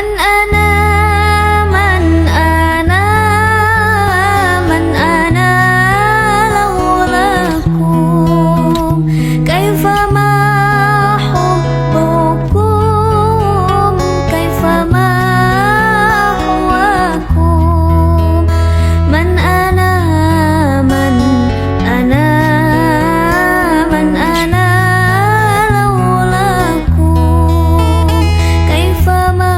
من أنا من أنا من أنا لولاكم كيفما حبكم كيفما هواكم من أنا من أنا من أنا لولاكم كيفما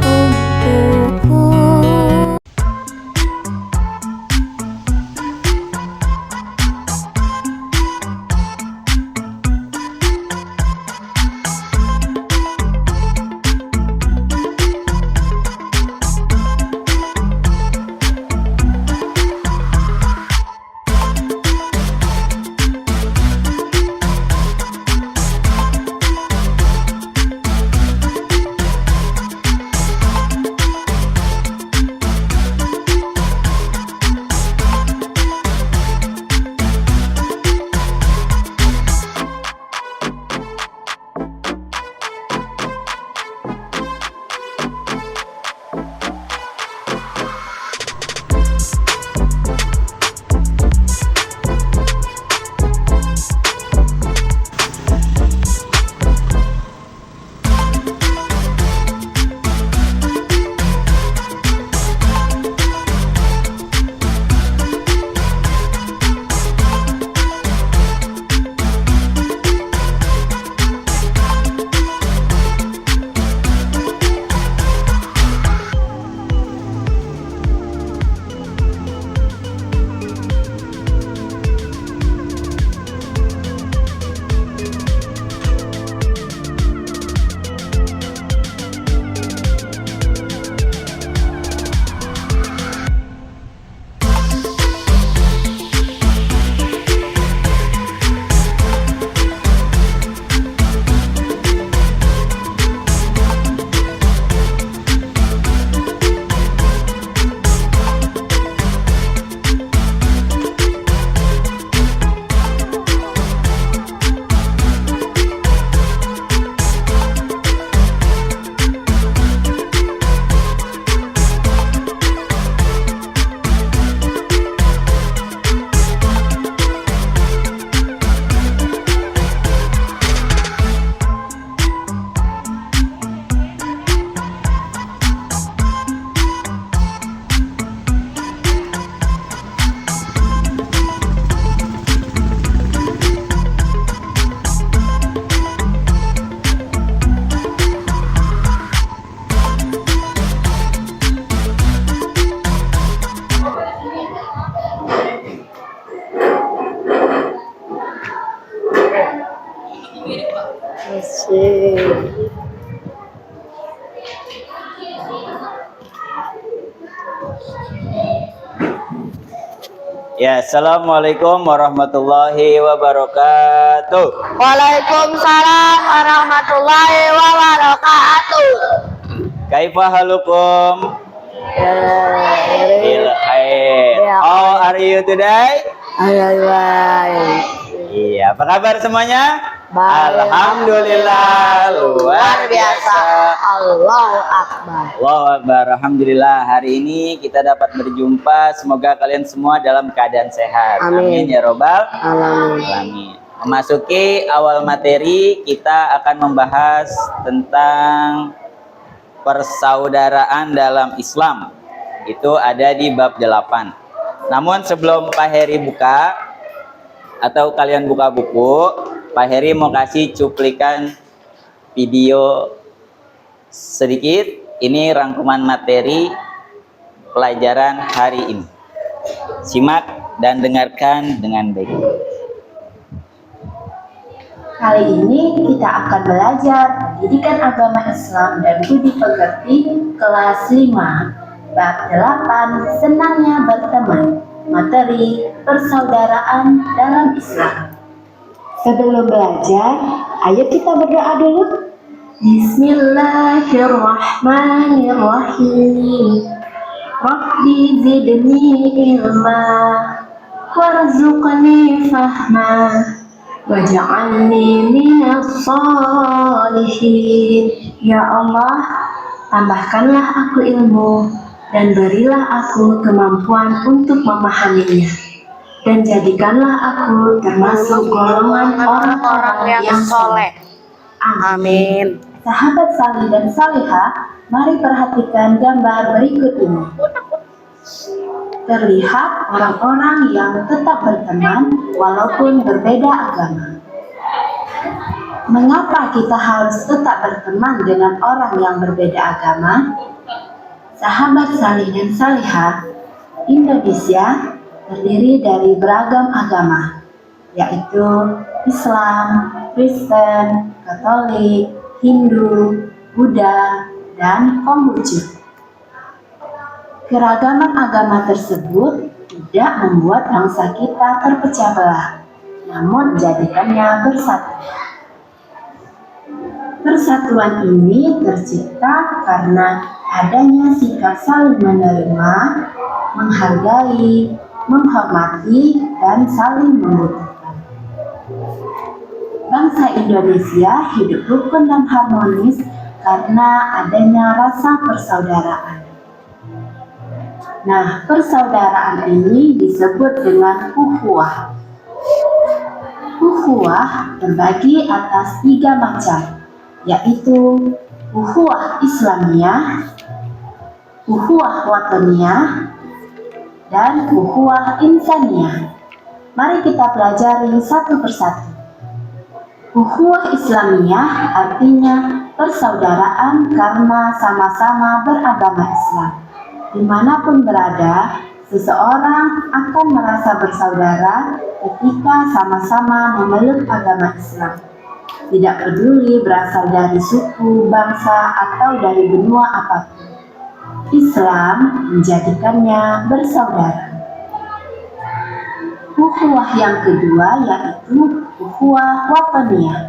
حبكم. Ya, assalamualaikum warahmatullahi wabarakatuh. Waalaikumsalam warahmatullahi wabarakatuh. Kaifa halukum? Bil khair. How are you today? Iya, apa kabar semuanya? Baik. Alhamdulillah, luar biasa. Allahu Akbar. Allahu Akbar. Alhamdulillah, hari ini kita dapat berjumpa. Semoga kalian semua dalam keadaan sehat. Amin. Amin ya robbal Alamin. alamin. Memasuki awal materi, kita akan membahas tentang persaudaraan dalam Islam. Itu ada di bab 8. Namun sebelum Pak Heri buka atau kalian buka buku, Pak Heri mau kasih cuplikan video sedikit. Ini rangkuman materi pelajaran hari ini. Simak dan dengarkan dengan baik. Kali ini kita akan belajar pendidikan agama Islam dan budi pekerti kelas 5 bab 8 senangnya berteman, materi persaudaraan dalam Islam. Sebelum belajar, ayo kita berdoa dulu. Bismillahirrahmanirrahim. Rabbi zidni ilma warzuqni fahma waj'alni minas shalihin. Ya Allah, Tambahkanlah aku ilmu, dan berilah aku kemampuan untuk memahaminya. Dan jadikanlah aku termasuk golongan orang-orang yang soleh. Amin. Sahabat salih dan salihah, mari perhatikan gambar berikut ini. Terlihat orang-orang yang tetap berteman walaupun berbeda agama. Mengapa kita harus tetap berteman dengan orang yang berbeda agama? Sahabat salih dan salihah, Indonesia terdiri dari beragam agama, yaitu Islam, Kristen, Katolik, Hindu, Buddha, dan Konghucu. Keragaman agama tersebut tidak membuat bangsa kita terpecah belah, namun menjadikannya bersatu. Persatuan ini tercipta karena adanya sikap saling menerima, menghargai, menghormati, dan saling membutuhkan. Bangsa Indonesia hidup rukun dan harmonis karena adanya rasa persaudaraan. Nah, persaudaraan ini disebut dengan ukhuwah. Ukhuwah terbagi atas 3 macam, yaitu ukhuwah Islamiyah, ukhuwah wataniyah, dan ukhuwah insaniyah. Mari kita pelajari satu persatu. Ukhuwah Islamiyah artinya persaudaraan karena sama-sama beragama Islam. Dimanapun berada, seseorang akan merasa bersaudara ketika sama-sama memeluk agama Islam. Tidak peduli berasal dari suku, bangsa, atau dari benua apapun. Islam menjadikannya bersaudara. Ukhuwah yang kedua yaitu ukhuwah wataniyah.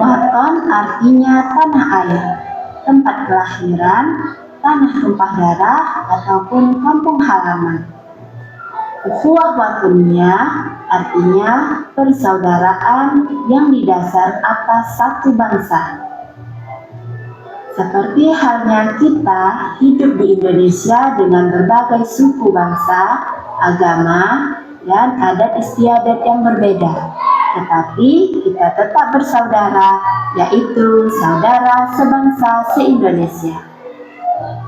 Watan artinya tanah air, tempat kelahiran, tanah tumpah darah, ataupun kampung halaman. Ukhuwah wataniyah artinya persaudaraan yang didasar atas satu bangsa. Seperti halnya kita hidup di Indonesia dengan berbagai suku bangsa, agama, dan adat istiadat yang berbeda. Tetapi kita tetap bersaudara, yaitu saudara sebangsa se-Indonesia.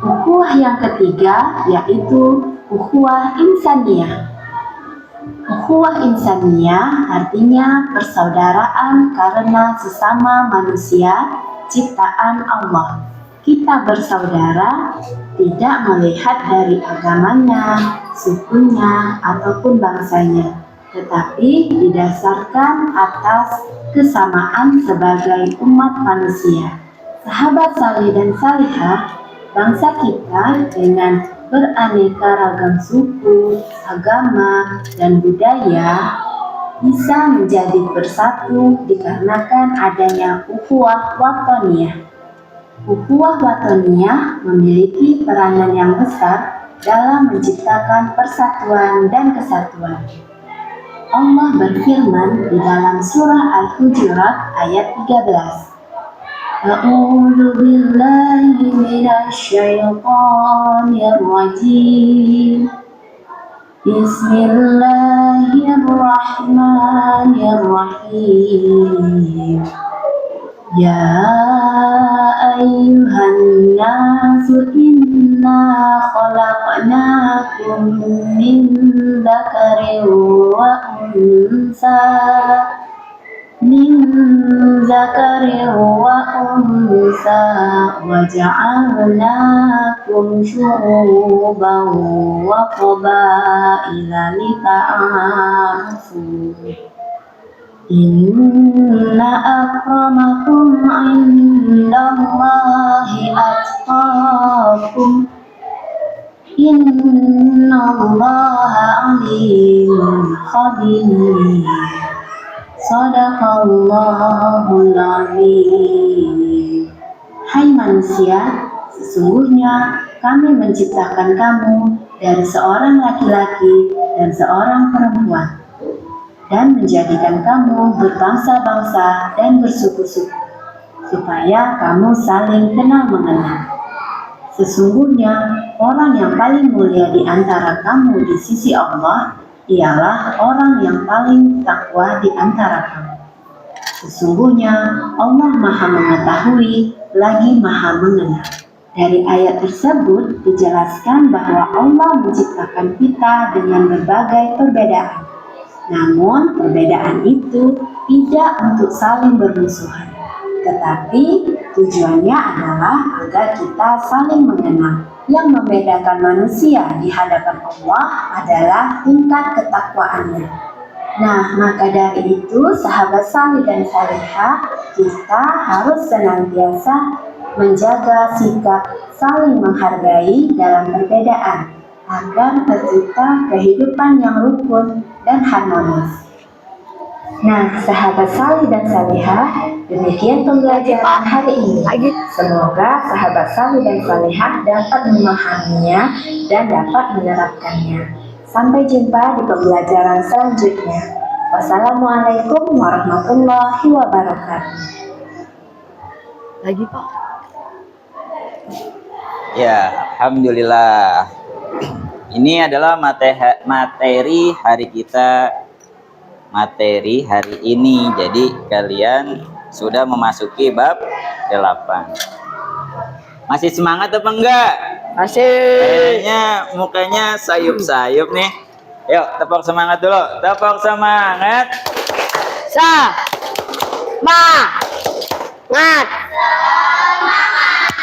Ukhuwah yang ketiga yaitu ukhuwah insaniyah. Ukhuwah insaniyah artinya persaudaraan karena sesama manusia ciptaan Allah. Kita bersaudara tidak melihat dari agamanya, sukunya, ataupun bangsanya, tetapi didasarkan atas kesamaan sebagai umat manusia. Sahabat salih dan salihah, bangsa kita dengan beraneka ragam suku, agama, dan budaya bisa menjadi bersatu dikarenakan adanya ukhuwah wataniyah. Ukhuwah wataniyah memiliki peranan yang besar dalam menciptakan persatuan dan kesatuan. Allah berfirman di dalam surah Al-Hujurat ayat 13. A'udzu billahi minasy syaithanir rajim. Bismillahirrahmanirrahim. Ya ayyuhan nasu inna khalaqnakum min dzakarin wa unsa wa ja'alnakum syu'uban wa qabaila lita'arafu. Inna akramakum indallahi atqakum. Innallaha alimun khabir. Shadaqallahul azim. Hai manusia, sesungguhnya kami menciptakan kamu dari seorang laki-laki dan seorang perempuan, dan menjadikan kamu berbangsa-bangsa dan bersuku-suku. supaya kamu saling kenal mengenal. Sesungguhnya orang yang paling mulia di antara kamu di sisi Allah ialah orang yang paling takwa di antara kamu. Sesungguhnya Allah Maha Mengetahui lagi Maha Mengenal. Dari ayat tersebut dijelaskan bahwa Allah menciptakan kita dengan berbagai perbedaan. Namun perbedaan itu tidak untuk saling bermusuhan, tetapi tujuannya adalah agar kita saling mengenal. Yang membedakan manusia di hadapan Allah adalah tingkat ketakwaannya. Nah, maka dari itu sahabat salih dan salihah, kita harus senantiasa menjaga sikap saling menghargai dalam perbedaan agar tercipta kehidupan yang rukun dan harmonis. Nah, sahabat salih dan salihah, demikian pembelajaran hari ini. Semoga sahabat salih dan salihah dapat memahaminya dan dapat menerapkannya. Sampai jumpa di pembelajaran selanjutnya. Wassalamualaikum warahmatullahi wabarakatuh. Lagi Pak. Ya, alhamdulillah. Ini adalah materi hari kita, materi hari ini. Jadi kalian sudah memasuki bab 8. Masih semangat apa enggak? Masih. Kayaknya mukanya sayup-sayup nih. Yuk, tepuk semangat dulu. Tepuk semangat. Ngat.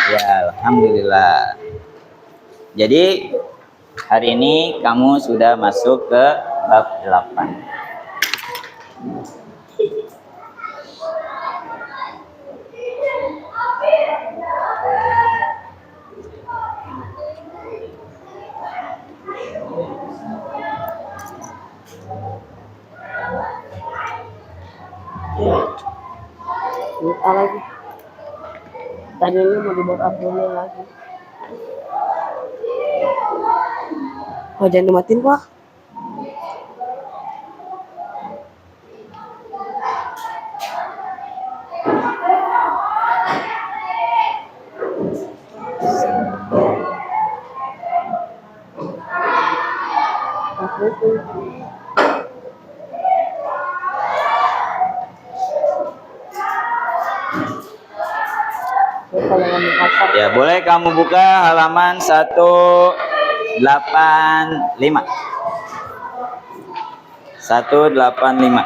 Ya, alhamdulillah. Jadi hari ini kamu sudah masuk ke bab 8. Lupa lagi. Tadi ini mau dibuat uploadnya lagi. Oh, jangan dimatiin Pak. Ya, boleh kamu buka halaman 185. 185.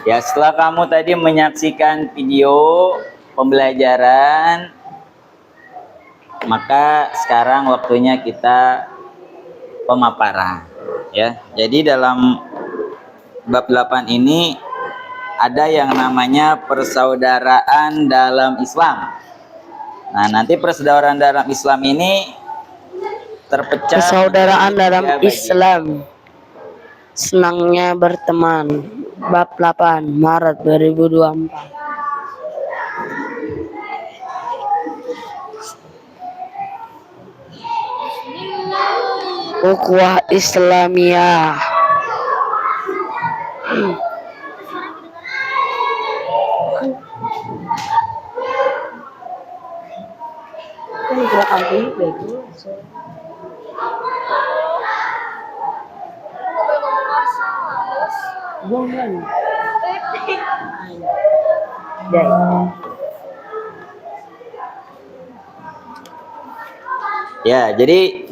Ya, setelah kamu tadi menyaksikan video pembelajaran, maka sekarang waktunya kita pemaparan. Ya, jadi dalam bab 8 ini ada yang namanya persaudaraan dalam Islam. Nah, nanti persaudaraan dalam Islam ini terpecah. Persaudaraan dalam tiga bagian. Islam. Senangnya berteman. Bab 8 Maret 2024. Ukhuwah Islamiyah. Ini gerakan ini bagus. Bukan. Ya, jadi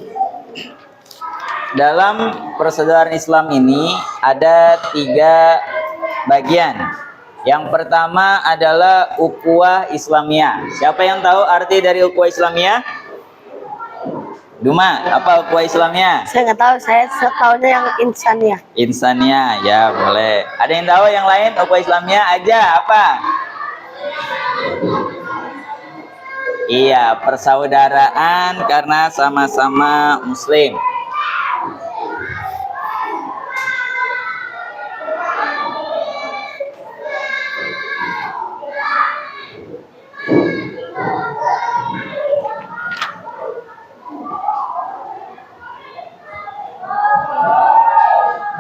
dalam persaudaraan Islam ini ada 3 bagian. Yang pertama adalah ukhuwah Islamiyah. Siapa yang tahu arti dari ukhuwah Islamiyah? Duma, apa ukhuwah Islamiyah? Saya nggak tahu, saya setahunya yang insaniyah. Insaniyah, ya boleh. Ada yang tahu yang lain ukhuwah Islamiyah aja apa? Iya, persaudaraan karena sama-sama muslim.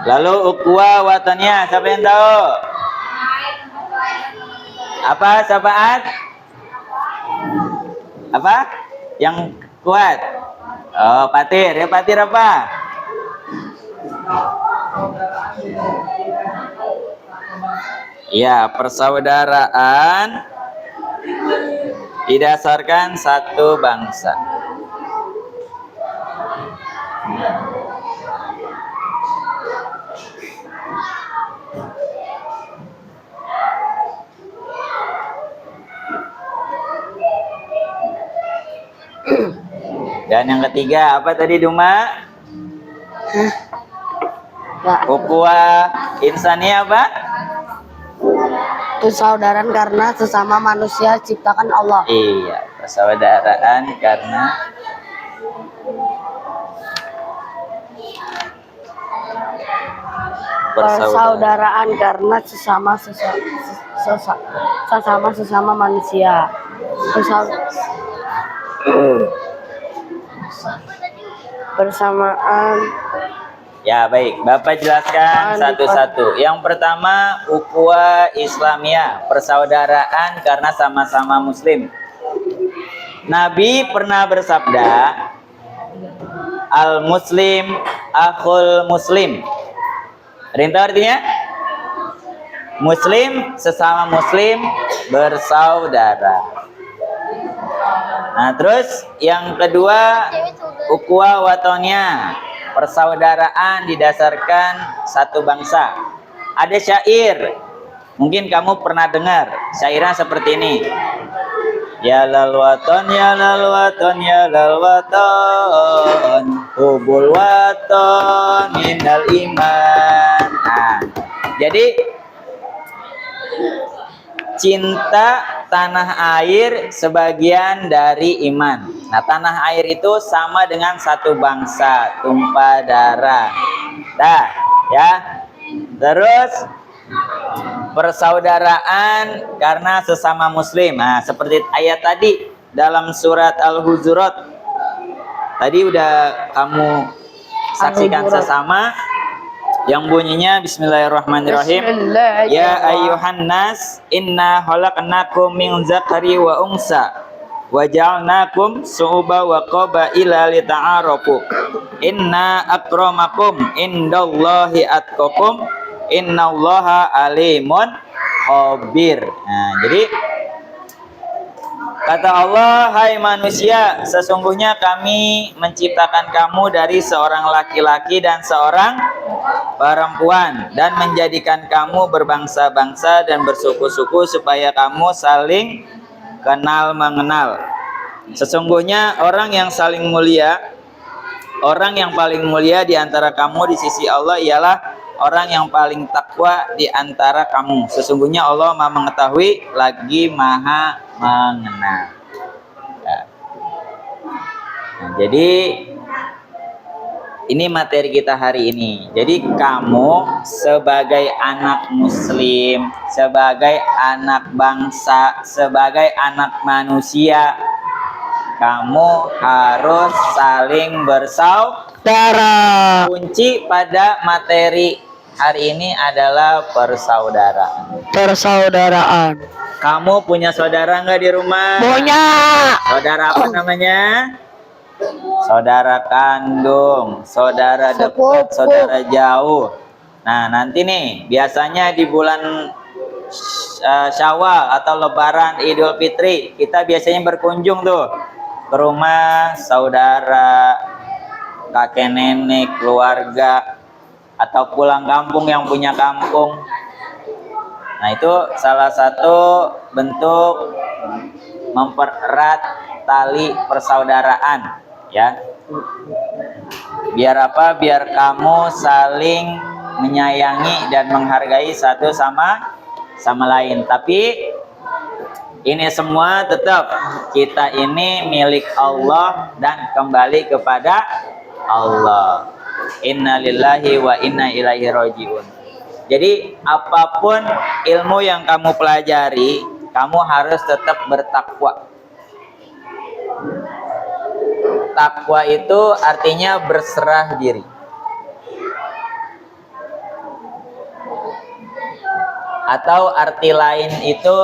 Lalu ukhuwah wataniyah, siapa yang tahu? Apa syafaat? Apa? Yang kuat? Oh, patir. Ya, patir apa? Ya, persaudaraan didasarkan satu bangsa. Dan yang ketiga apa tadi Duma? Ukhuwah insaniyah apa? Persaudaraan karena sesama manusia ciptakan Allah. Iya, persaudaraan karena Persaudaraan karena sesama manusia. Bersamaan. Ya baik, Bapak jelaskan satu-satu. Yang pertama, ukhuwah Islamiyah, persaudaraan karena sama-sama muslim. Nabi pernah bersabda, al-muslim akhul muslim. Ada yang tahu artinya? Muslim sesama muslim bersaudara. Nah, terus yang kedua, ukhuwah watoniyah, persaudaraan didasarkan satu bangsa. Ada syair, mungkin kamu pernah dengar syairan seperti ini. Ya lal waton, ya lal waton, ya lal waton, hubul waton minal iman. Nah, jadi cinta tanah air sebagian dari iman. Nah, tanah air itu sama dengan satu bangsa, tumpah darah. Dah, ya. Terus persaudaraan karena sesama muslim. Nah, seperti ayat tadi dalam surat Al-Hujurat. Tadi udah kamu saksikan sesama yang bunyinya bismillahirrahmanirrahim. Ya ayyuhan nas inna khalaqnakum min dzakari wa unsa wa ja'alnakum syu'uban wa qabaila lita'arafu. Inna akramakum indallahi atqakum innallaha alimun khabir. Nah, jadi kata Allah, hai manusia, sesungguhnya kami menciptakan kamu dari seorang laki-laki dan seorang perempuan dan menjadikan kamu berbangsa-bangsa dan bersuku-suku supaya kamu saling kenal mengenal. Sesungguhnya orang yang paling mulia di antara kamu di sisi Allah ialah orang yang paling takwa di antara kamu. Sesungguhnya Allah Maha mengetahui lagi Maha mengenal. Ya. Nah, jadi ini materi kita hari ini. Jadi kamu sebagai anak muslim, sebagai anak bangsa, sebagai anak manusia, kamu harus saling bersaudara. Kunci pada materi hari ini adalah persaudaraan. Persaudaraan. Kamu punya saudara nggak di rumah? Punya. Saudara apa namanya? Saudara kandung, saudara dekat, saudara jauh. Nah, nanti nih biasanya di bulan Syawal atau Lebaran Idul Fitri kita biasanya berkunjung tuh ke rumah saudara, kakek nenek, keluarga, atau pulang kampung yang punya kampung. Nah, itu salah satu bentuk mempererat tali persaudaraan, ya. Biar apa? Biar kamu saling menyayangi dan menghargai satu sama lain. Tapi Ini semua tetap kita ini milik Allah dan kembali kepada Allah. Inna lillahi wa inna ilaihi rajiun. Jadi apapun ilmu yang kamu pelajari, kamu harus tetap bertakwa. Takwa itu artinya berserah diri. Atau arti lain itu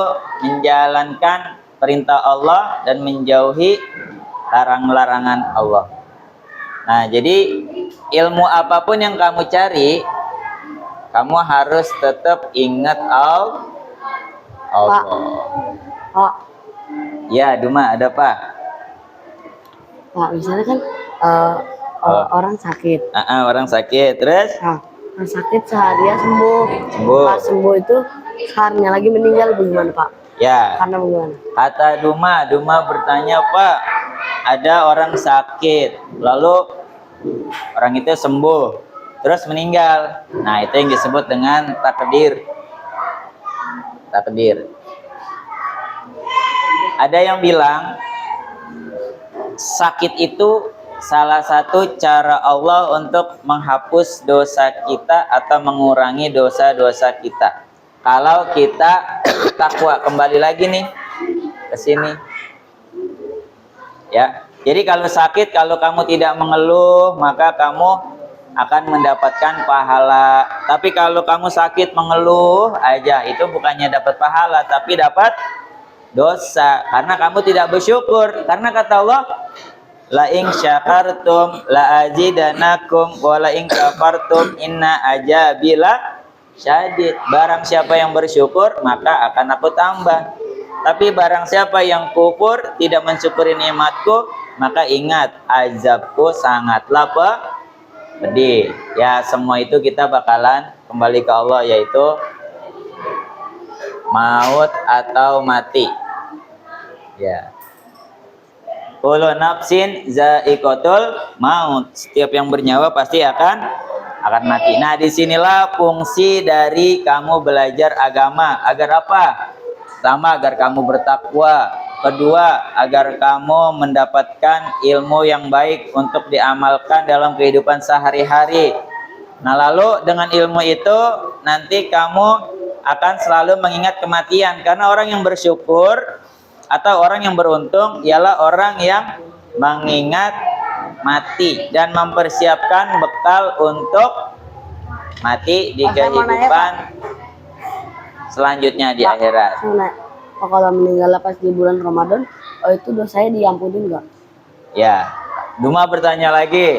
menjalankan perintah Allah dan menjauhi larang-larangan Allah. Nah, jadi ilmu apapun yang kamu cari, kamu harus tetap ingat Allah. Pak, Ya, Duma, ada Pak? Pak, misalnya kan orang sakit. Orang sakit, terus Nah, orang sakit sehari ya sembuh. sembuh. Pas sembuh itu seharinya lagi meninggal bagaimana Pak? Ya, Karena bagaimana? kata Duma bertanya, Pak, ada orang sakit, lalu orang itu sembuh, terus meninggal. Nah, itu yang disebut dengan takdir. Takdir. Ada yang bilang sakit itu salah satu cara Allah untuk menghapus dosa kita atau mengurangi dosa-dosa kita. Kalau kita takwa, kembali lagi nih ke sini. Ya. Jadi kalau sakit, kalau kamu tidak mengeluh, maka kamu akan mendapatkan pahala. Tapi kalau kamu sakit mengeluh aja, itu bukannya dapat pahala, tapi dapat dosa. Karena kamu tidak bersyukur. Karena kata Allah, la in syakartum la azidanakum wa la in kafartum inna ajabila syadid. Barang siapa yang bersyukur, maka akan aku tambah. Tapi barang siapa yang kufur, tidak mensyukuri nikmatku, maka ingat, azabku sangatlah pedih. Ya, semua itu kita bakalan kembali ke Allah, yaitu maut atau mati. Ya. Kullu nafsin za'iqatul maut. Setiap yang bernyawa pasti akan mati. Nah, disinilah fungsi dari kamu belajar agama. Agar apa? Pertama, agar kamu bertakwa. Kedua, agar kamu mendapatkan ilmu yang baik untuk diamalkan dalam kehidupan sehari-hari. Nah, lalu dengan ilmu itu nanti kamu akan selalu mengingat kematian. Karena orang yang bersyukur atau orang yang beruntung ialah orang yang mengingat mati dan mempersiapkan bekal untuk mati di kehidupan selanjutnya di akhirat. Kalau meninggal pas di bulan Ramadan, itu dosanya diampunin nggak? Ya, Duma bertanya lagi,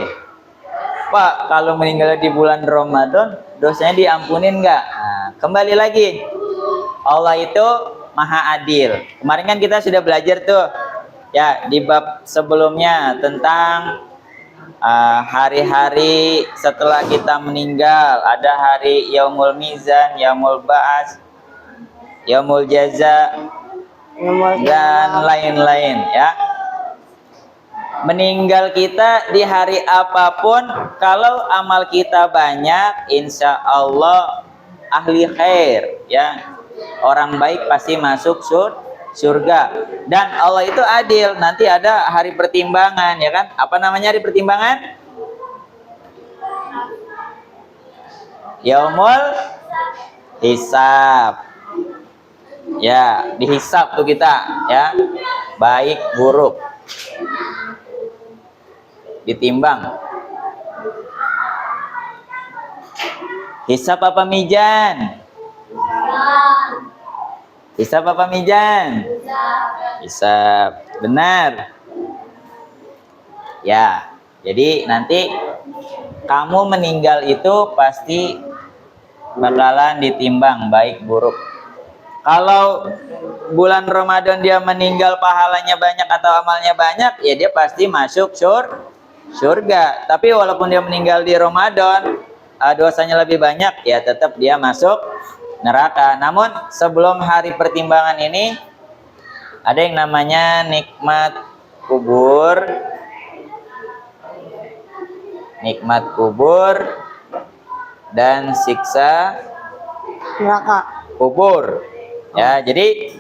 Pak, kalau meninggal di bulan Ramadan, dosanya diampunin nggak? Nah, kembali lagi, Allah itu Maha Adil. Kemarin kan kita sudah belajar tuh, ya, di bab sebelumnya tentang hari-hari setelah kita meninggal. Ada hari Yaumul Mizan, Yaumul Ba'as, Yaumul Jaza, dan lain-lain, ya. Meninggal kita di hari apapun, kalau amal kita banyak, insya Allah ahli khair, ya. Orang baik pasti masuk surga. Dan Allah itu adil. Nanti ada hari pertimbangan, ya kan? Apa namanya hari pertimbangan? Yaumul hisab. Ya, dihisab tuh kita, ya. Baik buruk. Ditimbang. Hisab apa mijan? Hisab apa mijan? Hisab. Benar. Ya. Jadi nanti kamu meninggal itu pasti bakalan ditimbang baik buruk. Kalau bulan Ramadan dia meninggal pahalanya banyak atau amalnya banyak, ya dia pasti masuk surga. Tapi walaupun dia meninggal di Ramadan, dosanya lebih banyak, ya tetap dia masuk neraka. Namun sebelum hari pertimbangan ini ada yang namanya nikmat kubur dan siksa Neraka. kubur. Ya, jadi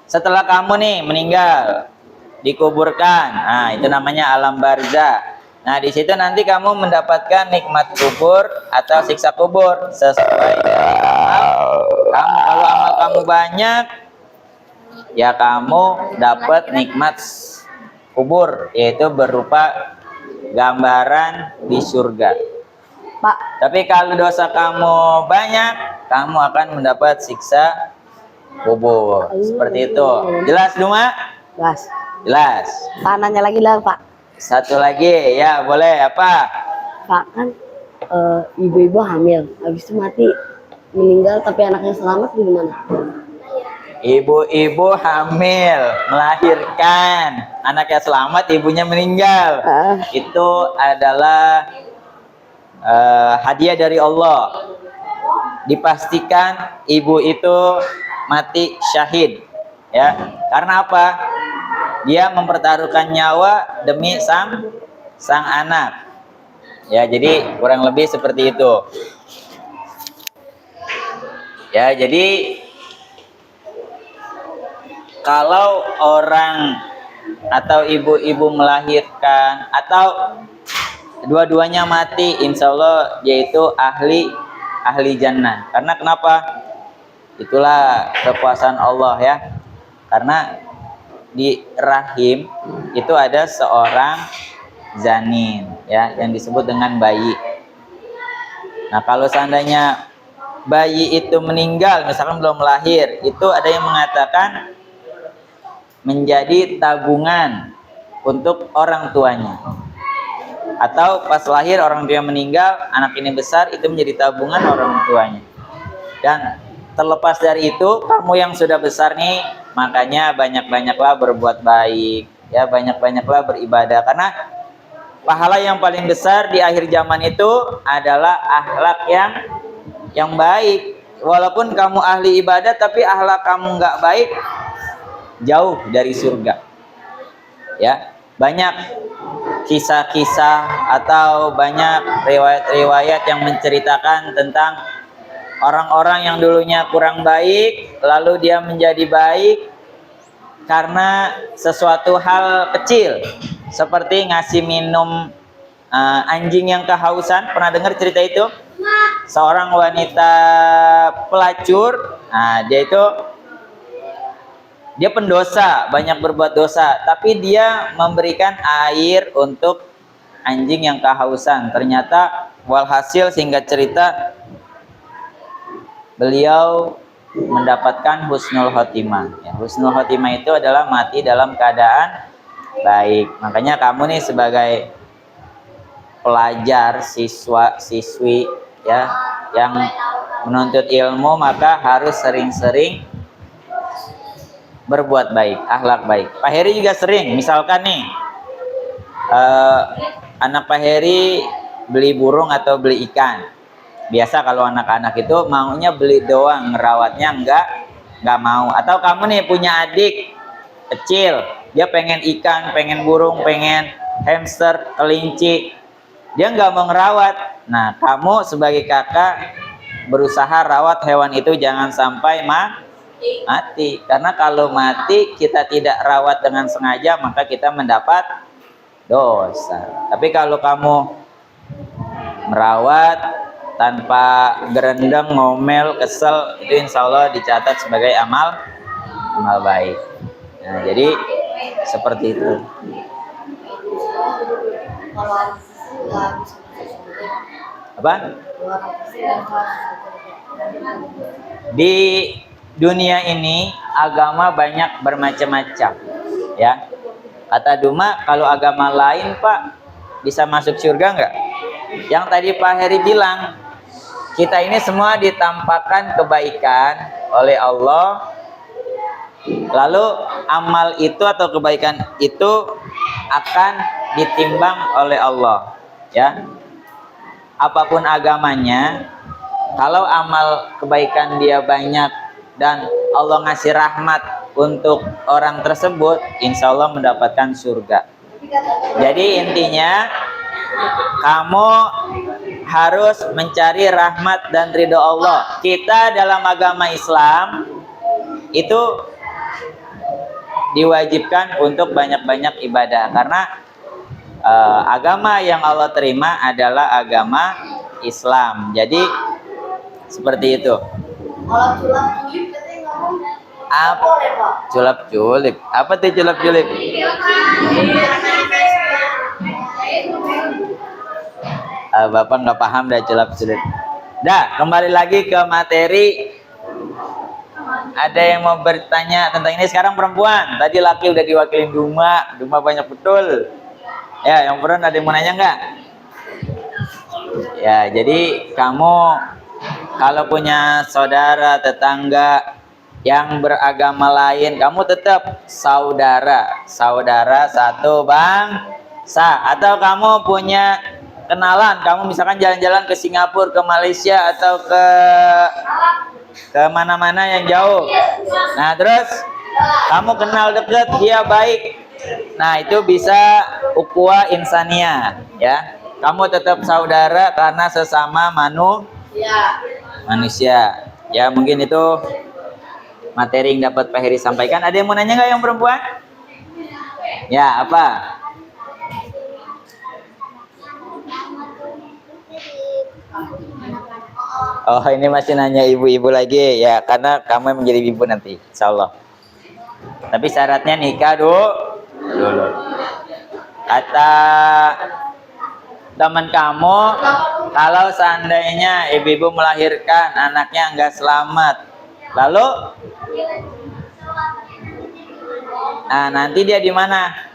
setelah kamu nih meninggal, dikuburkan, nah itu namanya alam barzah. Nah di situ nanti kamu mendapatkan nikmat kubur atau siksa kubur sesuai dari amal kamu. Kalau amal kamu banyak, ya kamu dapat nikmat kubur, yaitu berupa gambaran di surga. Pak, Tapi kalau dosa kamu banyak, kamu akan mendapat siksa kubur. Seperti itu. Jelas Duma? Mas, Jelas. Pak nanya lagi lah Pak. Satu lagi, ya boleh apa? Pak kan ibu-ibu hamil, habis itu mati, meninggal tapi anaknya selamat gimana? Ibu-ibu hamil, melahirkan, anaknya selamat, ibunya meninggal. Itu adalah hadiah dari Allah. Dipastikan ibu itu mati syahid, ya. Karena apa? Dia mempertaruhkan nyawa demi sang anak. Ya, jadi kurang lebih seperti itu. Ya, jadi kalau orang atau ibu-ibu melahirkan atau dua-duanya mati, insya Allah dia itu ahli jannah. Karena kenapa? Itulah kekuasaan Allah ya. Karena di rahim itu ada seorang janin ya yang disebut dengan bayi. Nah kalau seandainya bayi itu meninggal, misalkan belum lahir, itu ada yang mengatakan menjadi tabungan untuk orang tuanya. Atau pas lahir orang tua meninggal, anak ini besar, itu menjadi tabungan orang tuanya. Dan terlepas dari itu, kamu yang sudah besar nih, makanya banyak-banyaklah berbuat baik, ya banyak-banyaklah beribadah. Karena pahala yang paling besar di akhir zaman itu adalah akhlak yang baik. Walaupun kamu ahli ibadah, tapi akhlak kamu nggak baik, jauh dari surga. Ya, banyak kisah-kisah atau banyak riwayat-riwayat yang menceritakan tentang orang-orang yang dulunya kurang baik, lalu dia menjadi baik karena sesuatu hal kecil, seperti ngasih minum anjing yang kehausan. Pernah dengar cerita itu? Seorang wanita pelacur, nah dia pendosa, banyak berbuat dosa, tapi dia memberikan air untuk anjing yang kehausan. Ternyata walhasil singkat cerita, beliau mendapatkan husnul khotimah. Ya, husnul khotimah itu adalah mati dalam keadaan baik. Makanya kamu nih sebagai pelajar, siswa, siswi ya yang menuntut ilmu, maka harus sering-sering berbuat baik, akhlak baik. Pak Heri juga sering, misalkan nih anak Pak Heri beli burung atau beli ikan. Biasa kalau anak-anak itu maunya beli doang, ngerawatnya nggak mau. Atau kamu nih punya adik kecil, dia pengen ikan, pengen burung, pengen hamster, kelinci, dia nggak mau ngerawat. Nah kamu sebagai kakak berusaha rawat hewan itu jangan sampai mati. Karena kalau mati kita tidak rawat dengan sengaja, maka kita mendapat dosa. Tapi kalau kamu merawat tanpa gerendeng, ngomel, kesel, itu insya Allah dicatat sebagai amal baik. Nah, jadi seperti itu. Apa? Di dunia ini agama banyak bermacam-macam, ya. Kata Duma, kalau agama lain Pak bisa masuk surga nggak? Yang tadi Pak Heri bilang, kita ini semua ditampakkan kebaikan oleh Allah, lalu amal itu atau kebaikan itu akan ditimbang oleh Allah, ya. Apapun agamanya, kalau amal kebaikan dia banyak dan Allah ngasih rahmat untuk orang tersebut, insya Allah mendapatkan surga. Jadi intinya kamu harus mencari rahmat dan ridho Allah. Kita dalam agama Islam itu diwajibkan untuk banyak-banyak ibadah karena agama yang Allah terima adalah agama Islam. Jadi seperti itu. Kalau culap-culip katanya ngomong Apa boleh, Pak. culap-culip? Apa tuh culap-culip? Bapak nggak paham dah culap-culip. Dah, kembali lagi ke materi. Ada yang mau bertanya tentang ini? Sekarang perempuan. Tadi laki udah diwakilin Duma banyak betul. Ya, yang perempuan ada yang mau nanya nggak? Ya, jadi kamu kalau punya saudara, tetangga yang beragama lain, kamu tetap saudara satu bangsa. Atau kamu punya kenalan, kamu misalkan jalan-jalan ke Singapura, ke Malaysia, atau ke mana-mana yang jauh. Nah, terus kamu kenal dekat, dia baik. Nah, itu bisa ukhuwah insaniyah, ya. Kamu tetap saudara karena sesama manusia. Ya, mungkin itu materi yang dapat Pak Heri sampaikan. Ada yang mau nanya nggak yang perempuan? Ya, apa? Oh, ini masih nanya ibu-ibu lagi ya, karena kamu menjadi ibu nanti, insya Allah. Tapi syaratnya nikah dulu. Kata teman kamu, kalau seandainya ibu-ibu melahirkan anaknya nggak selamat, lalu, nah nanti dia di mana?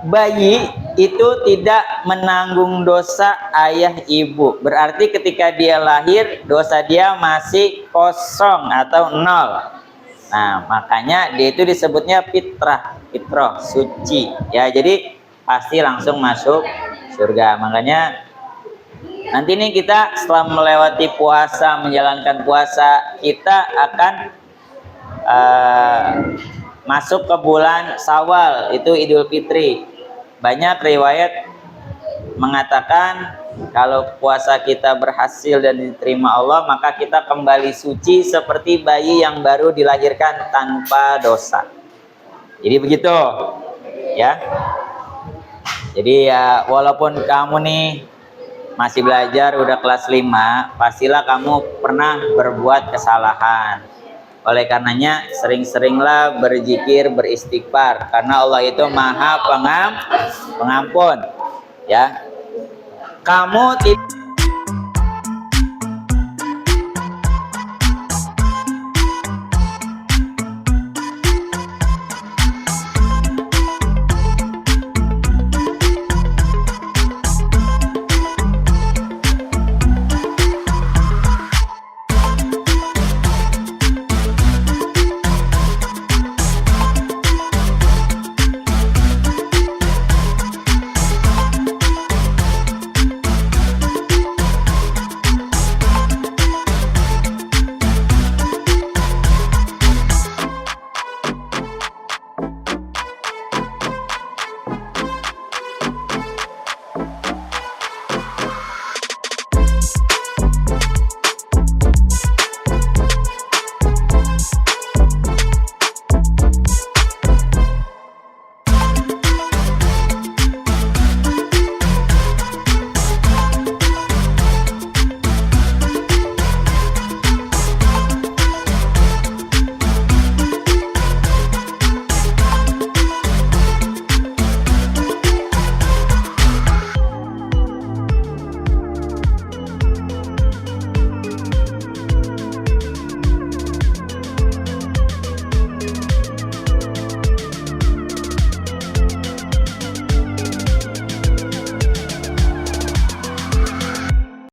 Bayi itu tidak menanggung dosa ayah ibu. Berarti ketika dia lahir, dosa dia masih kosong atau nol. Nah, makanya dia itu disebutnya fitrah, suci. Ya, jadi pasti langsung masuk surga. Makanya nanti nih kita setelah melewati puasa, menjalankan puasa, kita akan masuk ke bulan Syawal, itu Idul Fitri. Banyak riwayat mengatakan kalau puasa kita berhasil dan diterima Allah, maka kita kembali suci seperti bayi yang baru dilahirkan tanpa dosa. Jadi begitu, ya. Jadi ya, walaupun kamu nih masih belajar, udah kelas 5, pastilah kamu pernah berbuat kesalahan. Oleh karenanya sering-seringlah berzikir, beristighfar, karena Allah itu Maha Pengampun, ya. Kamu tidak